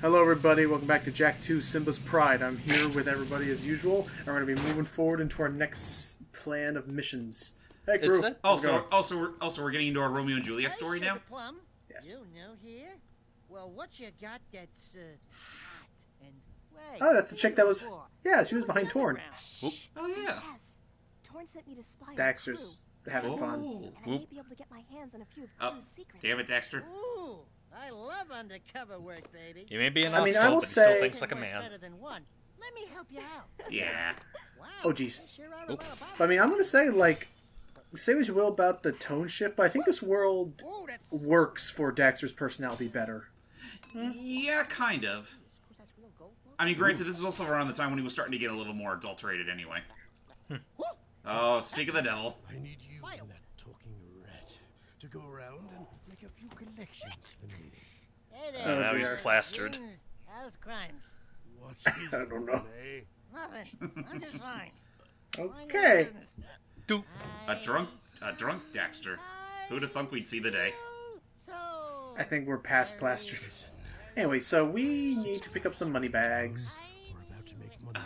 Hello everybody, welcome back to Jak 2 Simba's Pride. I'm here with everybody as usual, and we're going to be moving forward into our next plan of missions. Hey crew! Also, we're getting into our Romeo and Juliet story now? Plum. Yes. You new here? Well, what you got that's hot and wait? Oh, that's the chick that was... Yeah, she was behind Torn. Oh, yeah. Torn sent me to spy on Daxter's having fun. and I may be able to get my hands on a few of Crew's secrets. Damn it, Dexter. Ooh, I love undercover work, baby. You may be an I mean, Ottsel, I will but he say- still thinks like a man. Better than one. Let me help you out. Yeah. Wow. Oh, jeez. I sure are a lot about I mean, I'm going to say, like, say what you will about the tone shift, but I think this world Ooh, that's works for Daxter's personality better. Yeah, kind of. that's real gold. I mean, granted, this is also around the time when he was starting to get a little more adulterated anyway. Oh, speak of the devil. I need you and that talking rat to go around and make a few collections for me. Hey Oh, there. Now he's dear. plastered. How's crimes? What's I don't know. eh? Nothing. I'm just fine. Okay. A drunk Dexter. Who'd have thunk we'd see the day? So, I think we're past plastered. Anyway, so we need to pick up some money bags. We're about to make money.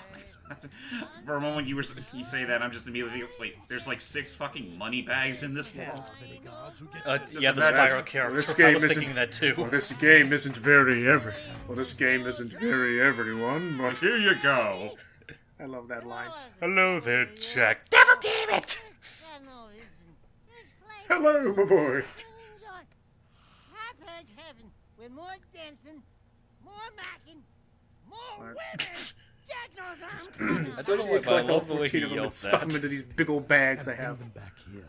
For a moment, you say that, I'm just immediately wait. There's like 6 fucking money bags in this world. Many guards who get Yeah, the Imagine- spiral character. this I game was isn't- thinking that too. Well, this game isn't very everyone, but Here you go. I love that line. Hello there, Jack. Devil damn it! yeah, no, listen. This place Hello, my boy. enjoy. Hot heaven with more dancing, more macking, more women. Jack knows I'm I So I don't just know need to why, but I collect all love the way 14 he of them and yelled stuff them that. into these big old bags I have. them back here.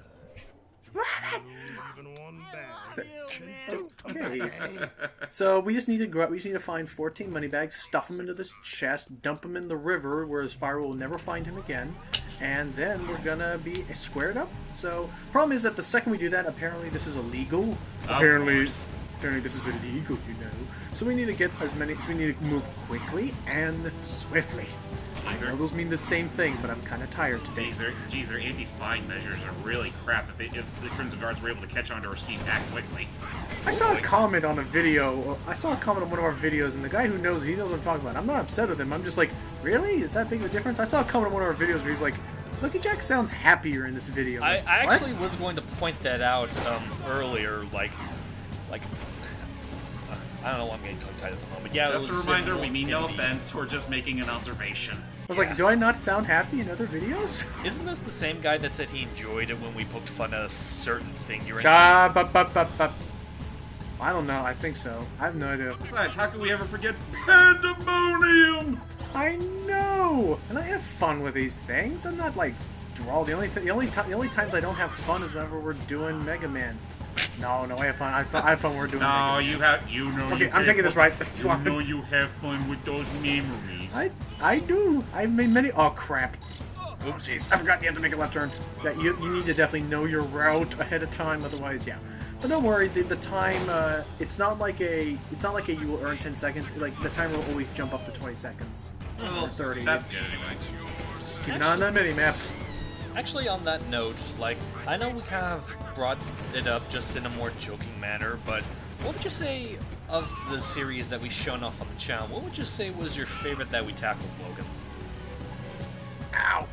Even one bag. Okay. So we just need to go out. We just need to find 14 money bags, stuff them into this chest, dump them in the river where the spiral will never find him again, and then we're gonna be squared up. So problem is that the second we do that, apparently this is illegal. Apparently this is illegal, you know. So we need to get as many. So we need to move quickly and swiftly. I know those mean the same thing, but I'm kind of tired today. Geez, their anti-spying measures are really crap if the Crimson Guards were able to catch on to our scheme that quickly. I saw a comment on a video. I saw a comment on one of our videos, and the guy who knows, he knows what I'm talking about. I'm not upset with him. I'm just like, really? Is that big of a difference? I saw a comment on one of our videos where he's like, "Look at Jack sounds happier in this video." I Like, what? actually was going to point that out earlier, like, I don't know why I'm getting tongue-tied at the moment. Yeah, Just it a was reminder, similar we mean no in the- offense. We're just making an observation. I was like, do I not sound happy in other videos? Isn't this the same guy that said he enjoyed it when we poked fun at a certain thing you're into? I don't know. I think so. I have no idea. Besides, how can we ever forget pandemonium? I know, and I have fun with these things. I'm not like drawl. The only times I don't have fun is whenever we're doing Mega Man. No, I have fun. I have fun when we're doing Mega No, Man. you know. Okay, you I'm have taking this fun- right. You know you have fun with those memories. I do. I've made many. Oh crap! Oh jeez, I forgot you have to make a left turn. Yeah, you need to definitely know your route ahead of time. Otherwise, yeah. But don't worry, the time. It's not like you will earn 10 seconds. Like the timer will always jump up to 20 seconds or 30. That's good anyway. Just keep it on that mini map. Actually, on that note, like, I know we kind of brought it up just in a more joking manner, but what would you say of the series that we've shown off on the channel? What would you say was your favorite that we tackled, Logan? Ow.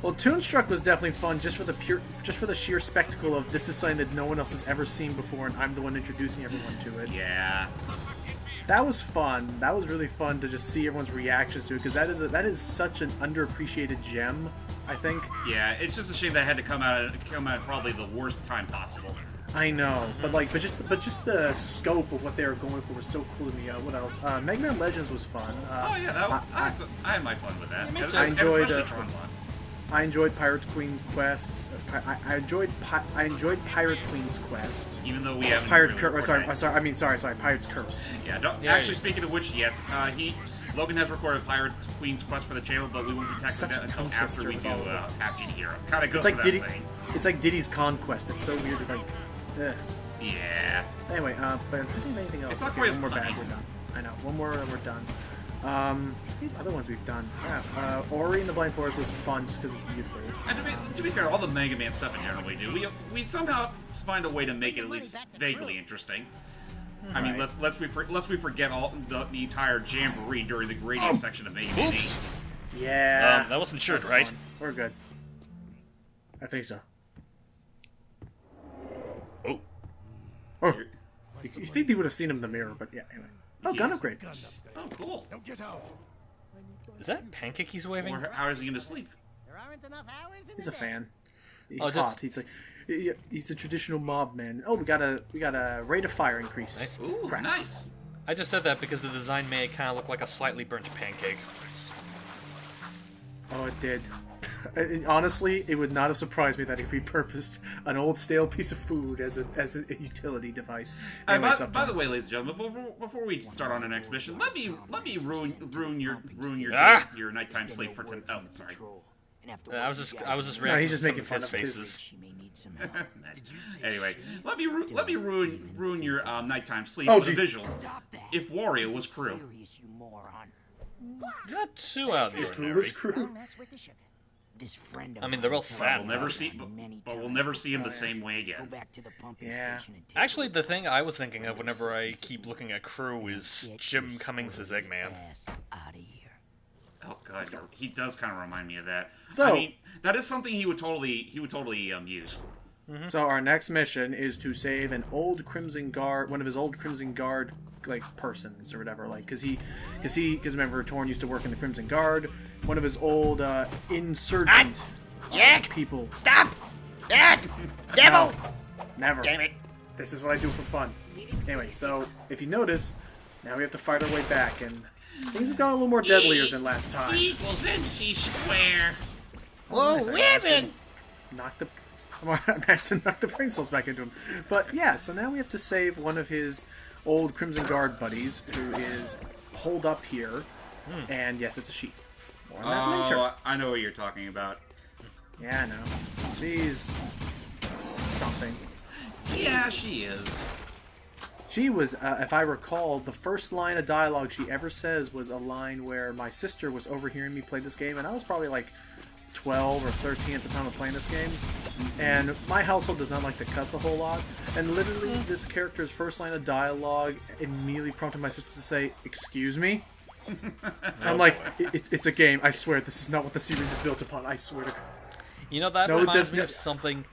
Well, Toonstruck was definitely fun just for the sheer spectacle of this is something that no one else has ever seen before, and I'm the one introducing everyone to it. Yeah. That was fun. That was really fun to just see everyone's reactions to it, because that is such an underappreciated gem, I think. Yeah, it's just a shame that had to come out at probably the worst time possible. I know, but just the scope of what they were going for was so cool to me. What else? Mega Man Legends was fun. Oh yeah, I had my fun with that. I enjoyed, especially Tron one. I enjoyed Pirate Queen quests. I enjoyed Pirate Queen's quest. Even though we haven't. Pirate's really Curse. Sorry. Pirate's Curse. Yeah. Yeah, Actually, yeah. speaking of which, yes, Logan has recorded Pirate Queen's quest for the channel, but we won't be tackling Such that a until tongue after twister we with do all of them. Action Hero. Kind of goes It's like without Diddy. saying. It's like Diddy's Conquest. It's so weird to like. Ugh. Yeah. Anyway, but I'm trying to think of anything else. It's not Okay, quite as one more funny. bag, we're done. I know, one more and we're done. The other ones we've done. Yeah, Ori and the Blind Forest was fun just because it's beautiful. And to be fair, all the Mega Man stuff in general we do, we somehow find a way to make it at least vaguely interesting. I mean, lest we forget all the entire jamboree during the grading section of Mega Man 8. Yeah. That wasn't insured, right? Fun. We're good. I think so. Oh. Oh. You think they would have seen him in the mirror, but yeah, anyway. Oh, gun upgrade. Oh, cool. Now get out. Is that Pancake he's waving? Or how is he going to sleep? There aren't enough hours in He's the a day. fan. He's Oh, just- hot. He's like, he's the traditional mob man. Oh, we got a rate of fire increase. Nice. Ooh, Crap. nice. I just said that because the design made it kind of look like a slightly burnt pancake. Oh, it did. And honestly, it would not have surprised me that he repurposed an old stale piece of food as a utility device. Anyways, By the way, ladies and gentlemen, before we start on our next mission, let me ruin your your nighttime sleep for tonight. Oh, sorry. I was just no, reacting he's to just some making of fun his of his. faces. Anyway, let me ruin your nighttime sleep Oh, with a jeez. visual. If Wario was crew. Not too out of the Who ordinary. was crew? Don't mess with the sugar. This friend of I mean, they're all mine fat. We'll never see, but we'll never see him the same way Go again. back to the pumping Yeah. station and take Actually, the thing I was thinking of whenever I keep looking at Crew is Jim Cummings as Eggman. ass out of here. Oh god, he does kind of remind me of that. So- I mean, that is something he would totally use. So our next mission is to save an old Crimson Guard, one of his old Crimson Guard like persons or whatever, like because remember Torn used to work in the Crimson Guard. One of his old insurgent Jack! people. Stop! That! Devil! Never. Damn it. This is what I do for fun. Anyway, so if you notice, now we have to fight our way back, and things have gotten a little more deadlier than last time. Equals MC square. Whoa, Nice, I managed to women! I managed to knock the brain cells back into him. But yeah, so now we have to save one of his old Crimson Guard buddies, who is holed up here. And yes, it's a she. More on that later. Oh, I know what you're talking about. Yeah, I know. She's something. Yeah, she is. She was, if I recall, the first line of dialogue she ever says was a line where my sister was overhearing me play this game, and I was probably like 12 or 13 at the time of playing this game. And my household does not like to cuss a whole lot. And literally, this character's first line of dialogue immediately prompted my sister to say, "Excuse me?" I'm like, it's a game. I swear, this is not what the series is built upon. I swear to God. You know, that No, it reminds does me not- of something.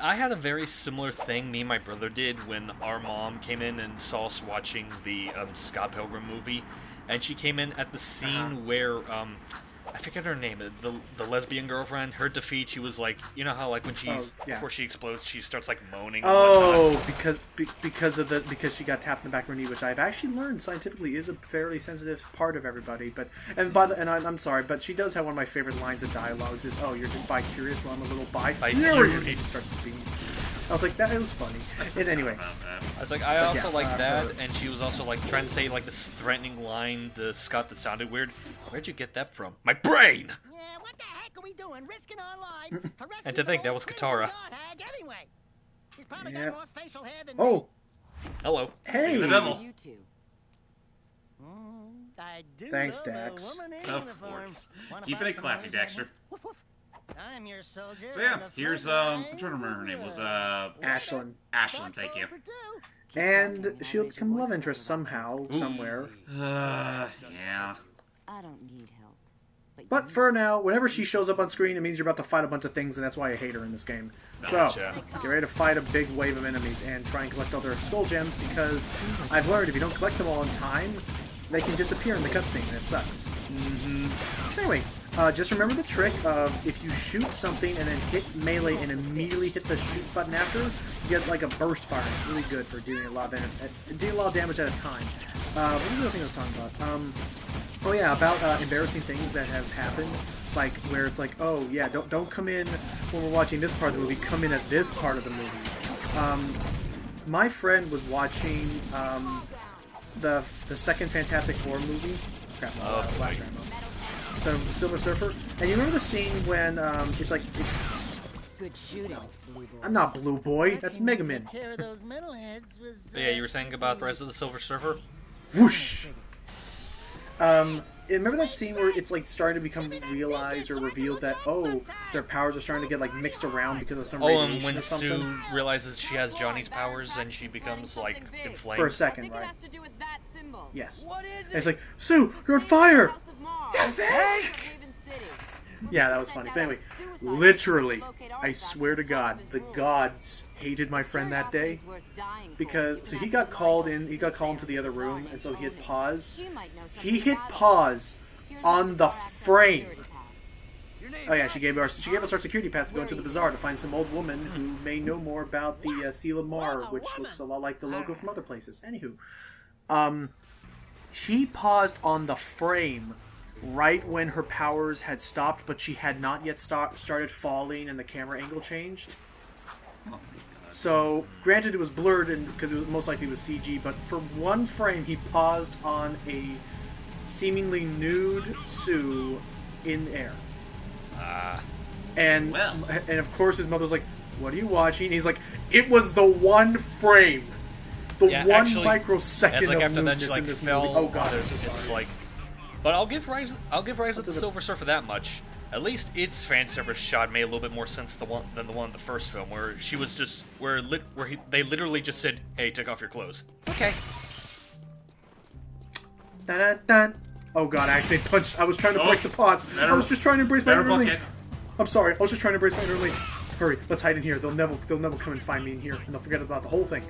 I had a very similar thing me and my brother did when our mom came in and saw us watching the Scott Pilgrim movie. And she came in at the scene where, I forget her name, the lesbian girlfriend, her defeat, she was like, you know how like when she's, yeah. before she explodes, she starts like moaning and Oh, whatnot. because she got tapped in the back of her knee, which I've actually learned scientifically is a fairly sensitive part of everybody. But I'm sorry, but she does have one of my favorite lines of dialogues is, "Oh, you're just bi-curious, well I'm a little bi-furious." And she starts being. I was like, that was funny. And anyway, I was like, I also yeah, like that, her- and she was also like trying to say like this threatening line to Scott that sounded weird. Where'd you get that from? My brain! Yeah, what the heck are we doing? Risking our lives to rescue And to think some that old was Crimson Katara. Guard hag anyway. He's probably Yeah. got more facial hair than oh, Hello. hey, The devil. You two. I do Thanks, love a Dax. woman in Of uniform. course. Wanna Keeping buy it some classy, Arizona? Dexter. Woof, woof. I'm your soldier. So yeah, on the here's front I'm trying to remember her name was Ashlyn. Ashlyn. Thank you. And she'll become love interest somehow, somewhere. Yeah. I don't need help. But for now, whenever she shows up on screen, it means you're about to fight a bunch of things, and that's why I hate her in this game. So, Gotcha. get ready to fight a big wave of enemies and try and collect all their skull gems, because I've learned if you don't collect them all in time, they can disappear in the cutscene, and it sucks. So anyway, just remember the trick of if you shoot something and then hit melee and immediately hit the shoot button after, you get like a burst fire. It's really good for dealing a lot of damage at a time. What was the other thing I was talking about? Oh yeah, about embarrassing things that have happened, like where it's like, oh yeah, don't come in when we're watching this part of the movie. Come in at this part of the movie. My friend was watching the second Fantastic Four movie. Crap, last Rambo. The Silver Surfer. And you remember the scene when it's Good shooting, Blue Boy. I'm not Blue Boy, that's Mega Man. Care of those metalheads was, So yeah, you were saying about the rest of the Silver Surfer? Whoosh. remember that scene where it's like starting to become realized or revealed that their powers are starting to get like mixed around because of some radiation and when or something? Sue realizes she has Johnny's powers and she becomes like inflamed. For a second, right? Yes. And it's like, Sue, you're on fire! You think? Yeah, that was funny. But anyway, literally, I swear to God, the gods hated my friend that day because he got called into the other room, and so he hit pause. He hit pause on the frame. Oh yeah, she gave us our security pass to go into the bazaar to find some old woman who may know more about the Seal of Mar, which looks a lot like the logo from other places. Anywho, he paused on the frame right when her powers had stopped, but she had not yet started falling and the camera angle changed. So, granted it was blurred and because it was most likely was CG, but for one frame he paused on a seemingly nude Sue in air. And of course his mother's like, "What are you watching?" And he's like, "It was the one frame, microsecond like of after that, nudeness she, like, in this fell, movie." Oh god, I'm so sorry. it's like, but I'll give Rise of the Silver Surfer that much. At least its fan service shot made a little bit more sense than the one in the first film, where she was just they literally just said, "Hey, take off your clothes." Okay. Dun, dun, dun. Oh god, I actually punched. I was trying to break the pots. I was just trying to embrace my inner link. I'm sorry. I was just trying to embrace my inner link. Hurry, let's hide in here. They'll never come and find me in here, and they'll forget about the whole thing.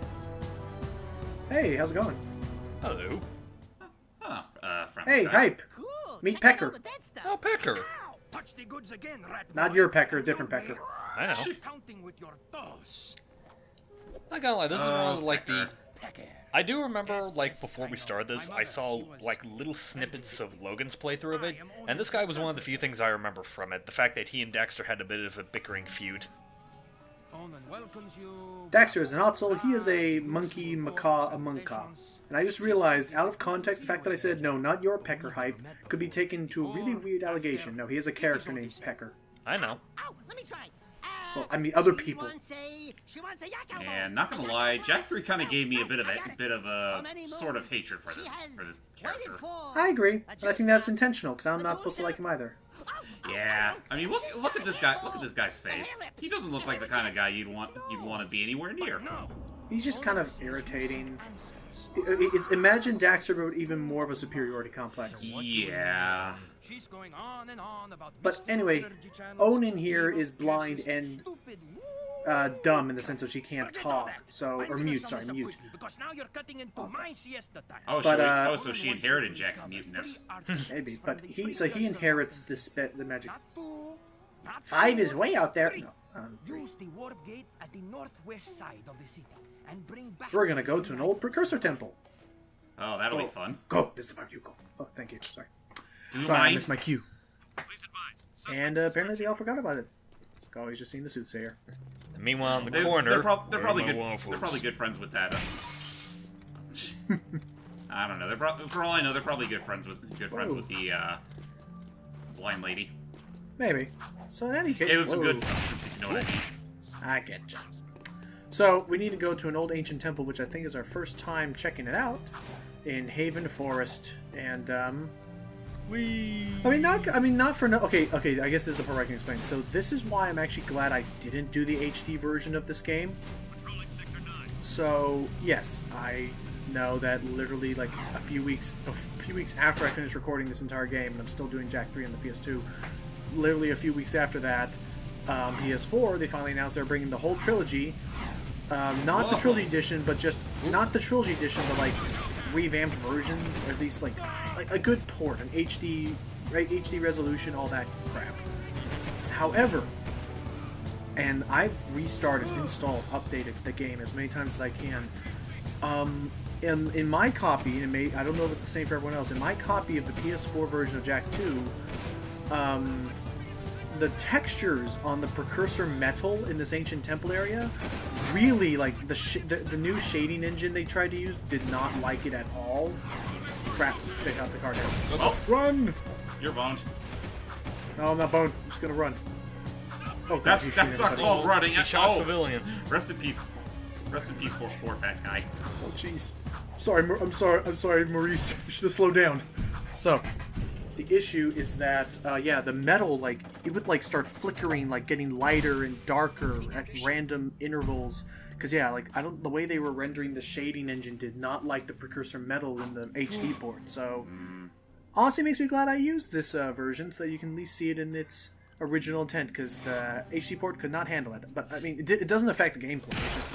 Hey, how's it going? Hello. Hey, Hype. Meet Pecker. Oh, Pecker. Touch the goods again, rat. Not your Pecker, a different Pecker. I know. Counting with your toes. Not gonna lie, this is one of like Pecker. I do remember, like, before we started this, I saw, like, little snippets of Logan's playthrough of it, and this guy was one of the few things I remember from it, the fact that he and Daxter had a bit of a bickering feud. Daxter is an Ottsel. He is a monkey macaw, a monka. And I just realized, out of context, the fact that I said, no, not your Pecker Hype, could be taken to a really weird allegation. No, he has a character named Pecker. I know. Oh, let me try. Well, I mean, other people. She wants a yak elbow. And not gonna lie, Jack 3 kind of gave me a bit of a sort of hatred for this character. I agree, but I think that's intentional, because I'm not supposed to like him either. Yeah, I mean, look at this guy. Look at this guy's face. He doesn't look like the kind of guy you'd want to be anywhere near. He's just kind of irritating. Imagine Daxter with even more of a superiority complex. Yeah. But anyway, Onin here is blind and dumb in the sense that she can't talk, or mute. So she inherited Jack's muteness. Maybe, but he inherits the magic. 5 is way out there. No, Use the warp gate at the northwest side of the city and bring back. We're gonna go to an old precursor temple. Oh, that'll be fun. Go. This is the part you go. Oh, thank you. Sorry. Do you Sorry, I mind? missed my cue. And apparently they all forgot about it. It's like, always just seen the soothsayer. And meanwhile, in the corner, they're probably where good. are my waffles? They're probably good friends with that. I don't know. For all I know, they're probably good friends with the blind lady. Maybe. So in any case, Gave him some good substance, if you know what I mean. I get you. So we need to go to an old ancient temple, which I think is our first time checking it out, in Haven Forest, and I mean, not for no. Okay. I guess this is the part where I can explain. So this is why I'm actually glad I didn't do the HD version of this game. So yes, I know that literally like a few weeks after I finished recording this entire game, and I'm still doing Jack 3 on the PS2. Literally a few weeks after that, PS4, they finally announced they're bringing the whole trilogy. Not the trilogy edition, but just not the trilogy edition, but like revamped versions, or at least like a good port, an HD, right, HD resolution, all that crap. However, and I've restarted, installed, updated the game as many times as I can. In my copy, and I don't know if it's the same for everyone else. In my copy of the PS4 version of Jack 2, the textures on the precursor metal in this ancient temple area, really, like, the new shading engine they tried to use did not like it at all. Crap, they got the car down. Oh, Run! you're boned. No, I'm not boned. I'm just gonna run. Oh, God, That's he's shooting not everybody. called running. He shot a civilian. Rest in peace. Rest in peace, poor fat guy. Oh, jeez. I'm sorry, Maurice. You should have slowed down. So, issue is that the metal, like, it would like start flickering, like getting lighter and darker at random intervals. Because the way they were rendering the shading engine did not like the precursor metal in the HD port. So honestly, it makes me glad I used this version so that you can at least see it in its original intent. Because the HD port could not handle it. But I mean, it doesn't affect the gameplay. It's just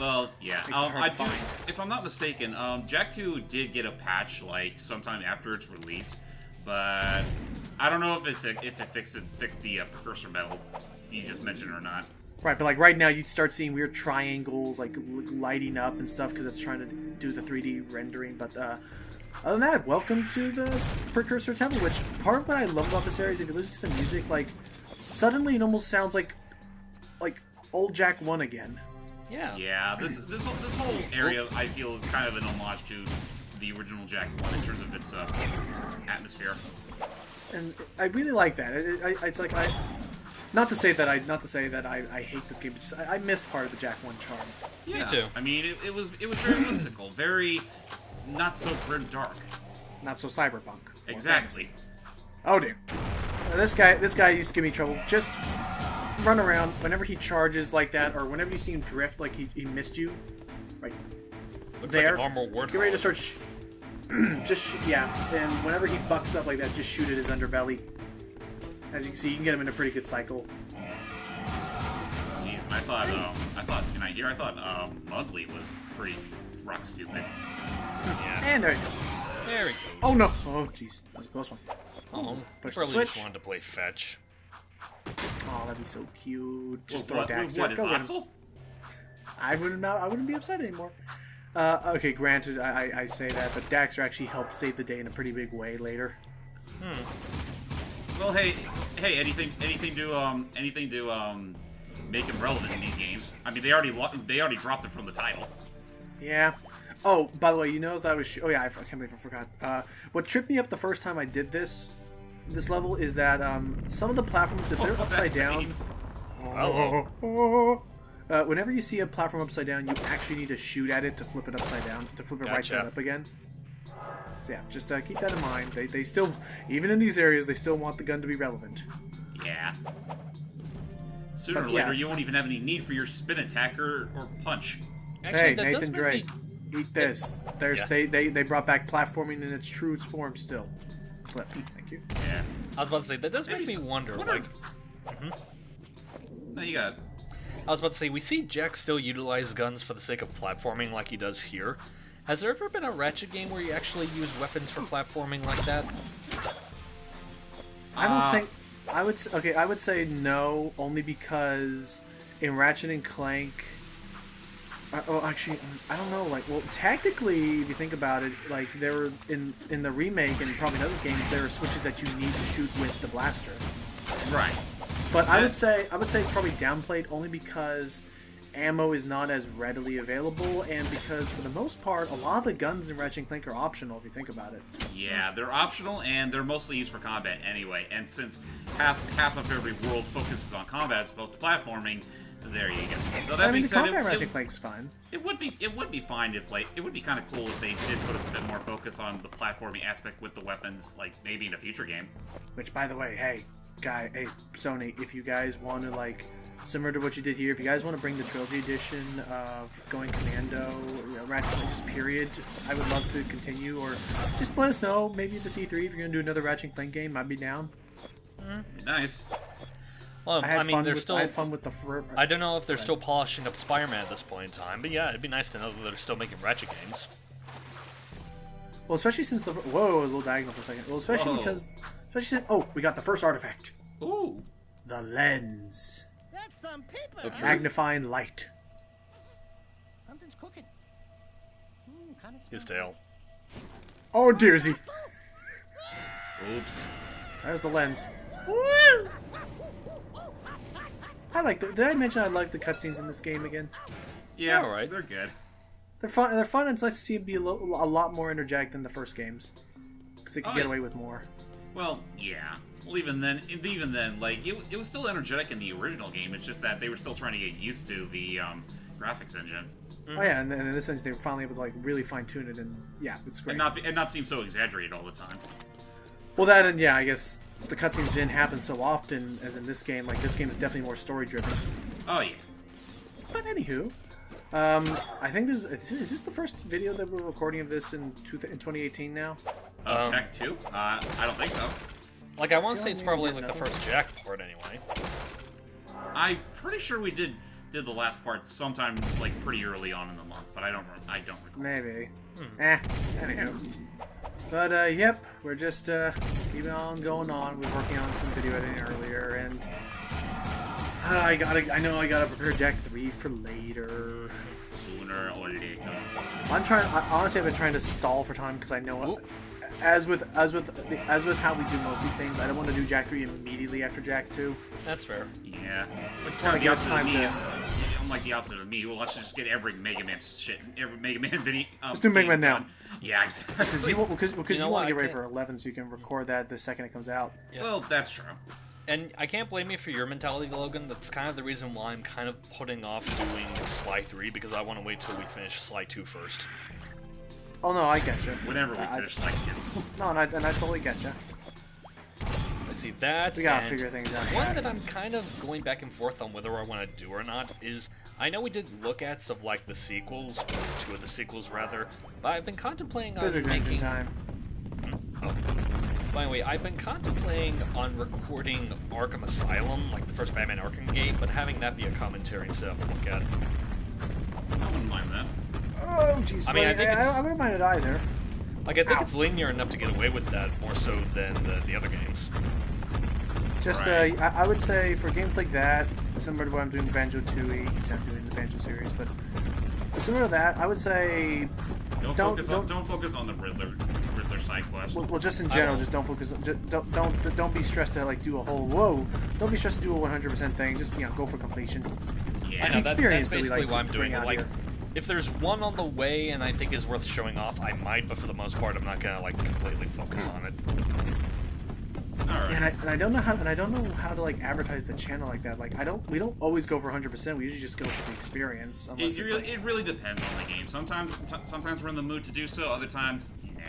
if I'm not mistaken, Jak 2 did get a patch like sometime after its release, but I don't know if it fixed the precursor metal you just mentioned or not. Right, but like right now, you'd start seeing weird triangles like lighting up and stuff because it's trying to do the 3D rendering. But other than that, welcome to the Precursor Temple. Which part of what I love about this area is if you listen to the music, like suddenly it almost sounds like old Jak 1 again. Yeah. Yeah. This whole area I feel is kind of an homage to the original Jak 1 in terms of its atmosphere. And I really like that. It's like Not to say that I hate this game, but just I missed part of the Jak 1 charm. Yeah. Me too. I mean, it was very whimsical, very not so grim dark. Not so cyberpunk. Exactly. Oh dear. This guy used to give me trouble. Just run around whenever he charges like that, or whenever you see him drift like he missed you. Right Looks there. like a normal word. Get ready to start. And whenever he bucks up like that, just shoot at his underbelly. As you can see, you can get him in a pretty good cycle. Jeez, I thought Mudley was pretty rock stupid. Yeah. And there he goes. There he goes. Oh no! Oh jeez, that was a close one. Oh, Push the probably switch. just wanted to play fetch. Oh, that'd be so cute. Just Well, throw Dax. what is Go get him. Ottsel? I wouldn't be upset anymore. Okay, granted, I say that, but Daxter actually helped save the day in a pretty big way later. Well, hey, anything to make him relevant in these games. I mean, they already dropped it from the title. Yeah. Oh, by the way, you noticed that I was... I can't believe I forgot. What tripped me up the first time I did this level is that some of the platforms, if they're upside down... whenever you see a platform upside down, you actually need to shoot at it to flip it upside down, to flip it right side up again. So yeah, just keep that in mind. They still, even in these areas, they still want the gun to be relevant. Yeah. Sooner or later, you won't even have any need for your spin attack or punch. Hey, Actually, that Nathan does Drake, eat this. They brought back platforming in its true form still. Flip. Thank you. Yeah. I was about to say, that does make me wonder, like... No, you got it. I was about to say, we see Jak still utilize guns for the sake of platforming like he does here. Has there ever been a Ratchet game where you actually use weapons for platforming like that? I don't think... I would say no, only because in Ratchet and Clank... actually, I don't know, well, technically, if you think about it, like, there were, in the remake and probably in other games, there are switches that you need to shoot with the blaster. Right. But I would say it's probably downplayed only because ammo is not as readily available, and because for the most part, a lot of the guns in Ratchet & Clank are optional if you think about it. Yeah, they're optional and they're mostly used for combat anyway. And since half of every world focuses on combat as opposed to platforming, there you go. So that the combat in Ratchet & Clank's fine. It would be fine if it would be kind of cool if they did put a bit more focus on the platforming aspect with the weapons, like maybe in a future game. Which, by the way, hey Sony, if you guys want to similar to what you did here, if you guys want to bring the trilogy edition of Going Commando, Ratchet & Clank, just period, I would love to continue, or just let us know, maybe at the C3, if you're going to do another Ratchet & Clank game, I'd be down. Nice. Well, I had fun with the... I don't know if they're still polishing up Spider-Man at this point in time, but yeah, it'd be nice to know that they're still making Ratchet games. Well, especially since Whoa, it was a little diagonal for a second. Well, especially since... Oh, we got the first artifact. Ooh. The lens. That's some paper. Magnifying light. Something's cooking. Kind of His tail. Oh, dearsy. Oops. There's the lens. I like the... Did I mention I like the cutscenes in this game again? Yeah, all right. They're good. They're fun, and it's nice to see them be a lot more energetic than the first games. Because they could get away with more. Well, yeah. Well, even then, it was still energetic in the original game. It's just that they were still trying to get used to the graphics engine. Mm-hmm. Oh yeah, and in this sense, they were finally able to really fine tune it, and yeah, it's great. And not seem so exaggerated all the time. Well, that and yeah, I guess the cutscenes didn't happen so often as in this game. Like, this game is definitely more story-driven. Oh, yeah. But anywho, I think is this the first video that we're recording of this in 2018 now? Jack 2? I don't think so. Like, I want to say it's probably like the first Jack part anyway. I'm pretty sure we did the last part sometime like pretty early on in the month, but I don't recall. Maybe. Anywho. But yep, we're just keeping on going on. We're working on some video editing earlier, and I know I gotta prepare Jack 3 for later. Sooner or later. Honestly, I've been trying to stall for time because I know, as with how we do most of these things, I don't want to do Jack 3 immediately after Jack 2. That's fair. Yeah. It's kind of the opposite of me. to... I'm like the opposite of me. Well, let's just get every Mega Man shit, every Mega Man video. Let's do Mega Man now. Yeah, exactly. Because you want to get ready I for 11, so you can record that the second it comes out. Yeah. Well, that's true. And I can't blame you for your mentality, Logan. That's kind of the reason why I'm kind of putting off doing Sly 3, because I want to wait till we finish Sly 2 first. Oh no, I get you. Whenever we finish Sly 2. No, and I totally get you. I see that. We gotta and figure things out. One that I'm kind of going back and forth on whether I want to do or not is, I know we did look-ats of like the sequels, 2 of the sequels rather, but I've been contemplating on Physics engine making... time. Oh. By the way, I've been contemplating on recording Arkham Asylum, like the first Batman Arkham game, but having that be a commentary instead of a look-at. I wouldn't mind that. Oh jeez. I mean, I think I wouldn't mind it either. Like, I think it's linear enough to get away with that, more so than the other games. Just, Right. I would say for games like that, similar to what I'm doing Banjo-Tooie, because I'm doing the Banjo series, but similar to that, I would say Don't focus on the Riddler side quest. well, just in general, just don't focus. Don't be stressed to like do a whole whoa. Don't be stressed to do a 100% thing. Just go for completion. Yeah. I know, It's experience that's that we basically like why I'm to doing bring it. out Like, here. if there's one on the way and I think is worth showing off, I might, but for the most part, I'm not gonna like completely focus on it. All right. And I don't know how to like advertise the channel like that. Like we don't always go for 100%. We usually just go for the experience. Unless It really depends on the game. Sometimes we're in the mood to do so. Other times, nah.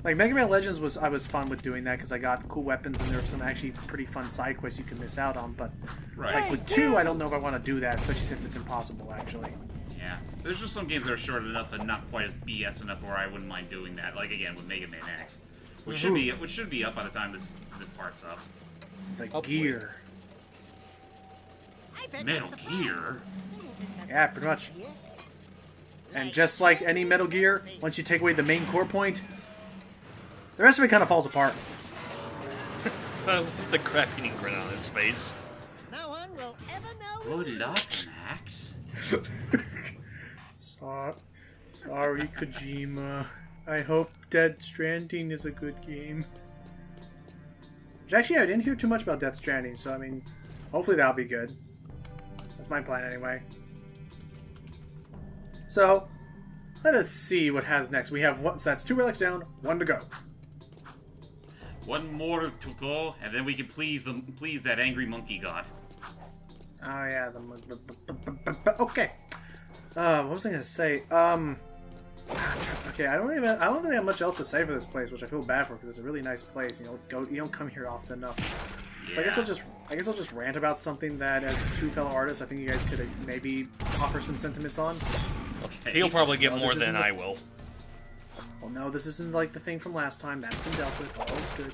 like Mega Man Legends was fun with doing that because I got cool weapons and there were some actually pretty fun side quests you can miss out on. But Right. like with 2, I don't know if I want to do that, especially since it's impossible actually. Yeah. There's just some games that are short enough and not quite as BS enough where I wouldn't mind doing that. Like again with Mega Man X, which should be up by the time this part's up. The Hopefully. gear. I bet Metal that's the plan. Gear. Yeah, pretty much. And just like any Metal Gear, once you take away the main core point, the rest of it kind of falls apart. The crap-eating grin on his face. No one will ever know. Good luck, Max. Sorry, Kojima. I hope Death Stranding is a good game. Which actually, I didn't hear too much about Death Stranding, so I mean, hopefully that'll be good. That's my plan anyway. So, let us see what has next. We have one, so that's 2 relics down, 1 to go. One more to go, and then we can please that angry monkey god. Oh yeah, okay. What was I gonna say? Okay, I don't really have much else to say for this place, which I feel bad for because it's a really nice place. You don't come here often enough. So I guess I'll just rant about something that, as 2 fellow artists, I think you guys could maybe offer some sentiments on. Okay. He'll probably get Well, more this than isn't I will. Well, no, this isn't like the thing from last time. That's been dealt with. All is good.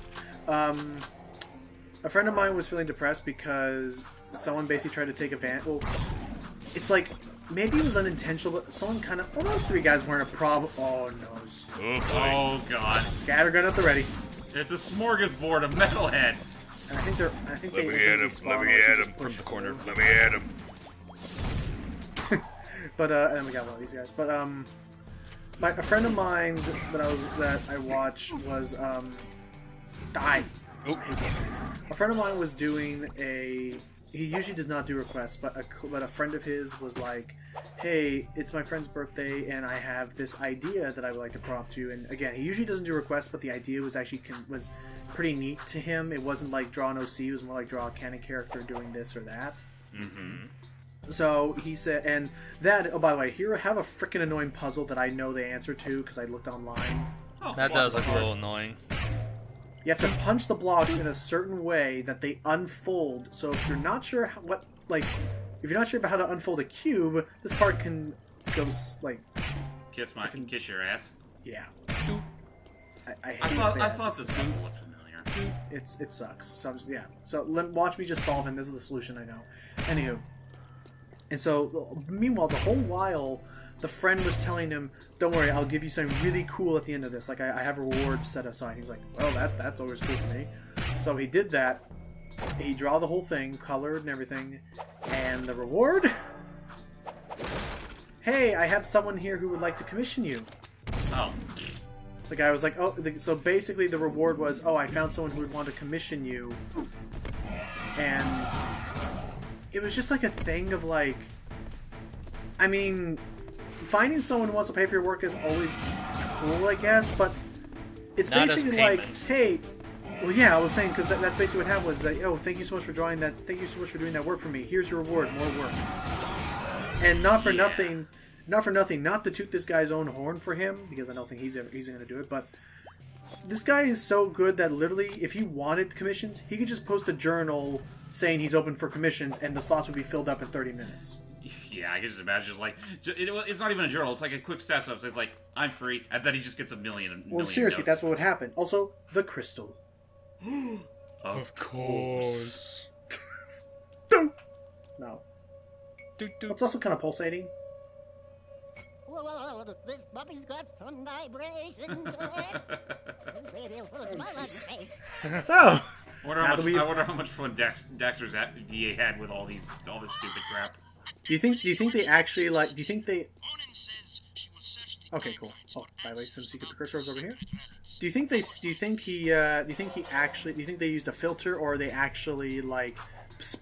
A friend of mine was feeling depressed because someone basically tried to take advantage. Well, it's like maybe it was unintentional, but someone kind of. Oh, those 3 guys weren't a problem. Oh no! Oh god. Scattergun at the ready. It's a smorgasbord of metalheads. And I think they're. I think Let they. me at him. spawn Let me unless you at just him push from the corner. forward. Let me at him. But and then we got one of these guys. But a friend of mine that I watched was died. Oop. I hate those guys. A friend of mine was doing a. He usually does not do requests, but a friend of his was like, "Hey, it's my friend's birthday, and I have this idea that I would like to prompt you." And again, he usually doesn't do requests, but the idea was actually was pretty neat to him. It wasn't like draw an OC; it was more like draw a canon character doing this or that. Mm-hmm. So he said, and that. Oh, by the way, here I have a freaking annoying puzzle that I know the answer to because I looked online. Oh, That does look a little annoying. You have to punch the blocks in a certain way that they unfold. So if you're not sure if you're not sure about how to unfold a cube, this part can go like kiss your ass. Yeah. I thought this puzzle was familiar. It sucks. So watch me just solve it. This is the solution, I know. Anywho, and so meanwhile, the whole while, the friend was telling him, "Don't worry, I'll give you something really cool at the end of this. Like I have a reward set aside." He's like, "Well, that's always cool for me." So he did that. He drew the whole thing, colored and everything, and the reward. Hey, I have someone here who would like to commission you. Oh. The guy was like, oh, so basically the reward was, oh, I found someone who would want to commission you. And it was just like a thing of like, I mean, finding someone who wants to pay for your work is always cool, I guess, but it's Not basically like, hey, well, yeah, I was saying, because that's basically what happened was like, oh, thank you so much for drawing that, thank you so much for doing that work for me, here's your reward, more work. And not for nothing, not to toot this guy's own horn for him, because I don't think he's going to do it, but this guy is so good that literally, if he wanted commissions, he could just post a journal saying he's open for commissions, and the slots would be filled up in 30 minutes. Yeah, I can just imagine, like, it's not even a journal, it's like a quick stats up, so it's like, I'm free, and then he just gets a million Well, seriously, notes. that's what would happen. Also, the crystal. Of course. No. It's also kind of pulsating. Whoa, this puppy's got some vibrations in it. This baby will put a smile on your face. So, I wonder how much fun Daxter's VA had with all this stupid crap. do you think they actually do you think they? Okay, cool. Oh, by the way, some secret precursors over here. Do you think they used a filter, or they actually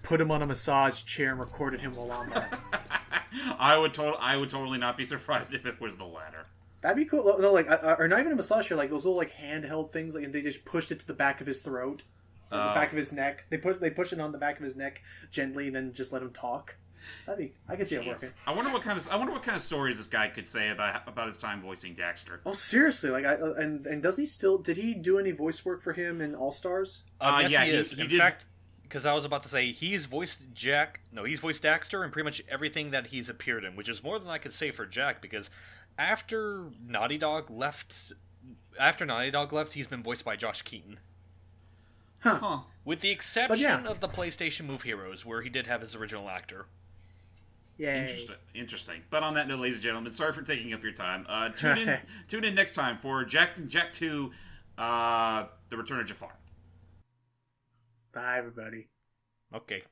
put him on a massage chair and recorded him while on that? I would totally not be surprised if it was the latter. That'd be cool. No, or not even a massage chair, like those little handheld things, and they just pushed it to the back of his throat, or the back of his neck. They push it on the back of his neck gently, and then just let him talk. I can see it working. I wonder what kind of stories this guy could say about his time voicing Daxter. Oh, seriously, and does he still? Did he do any voice work for him in All Stars? Yes, yeah, he is. he In did. fact, because I was about to say he's voiced he's voiced Daxter in pretty much everything that he's appeared in, which is more than I could say for Jack. Because after Naughty Dog left, he's been voiced by Josh Keaton. Huh. With the exception of the PlayStation Move Heroes, where he did have his original actor. Yay. Interesting. But on that note, ladies and gentlemen, sorry for taking up your time. Tune in next time for Jack 2, The Return of Jafar. Bye, everybody. Okay.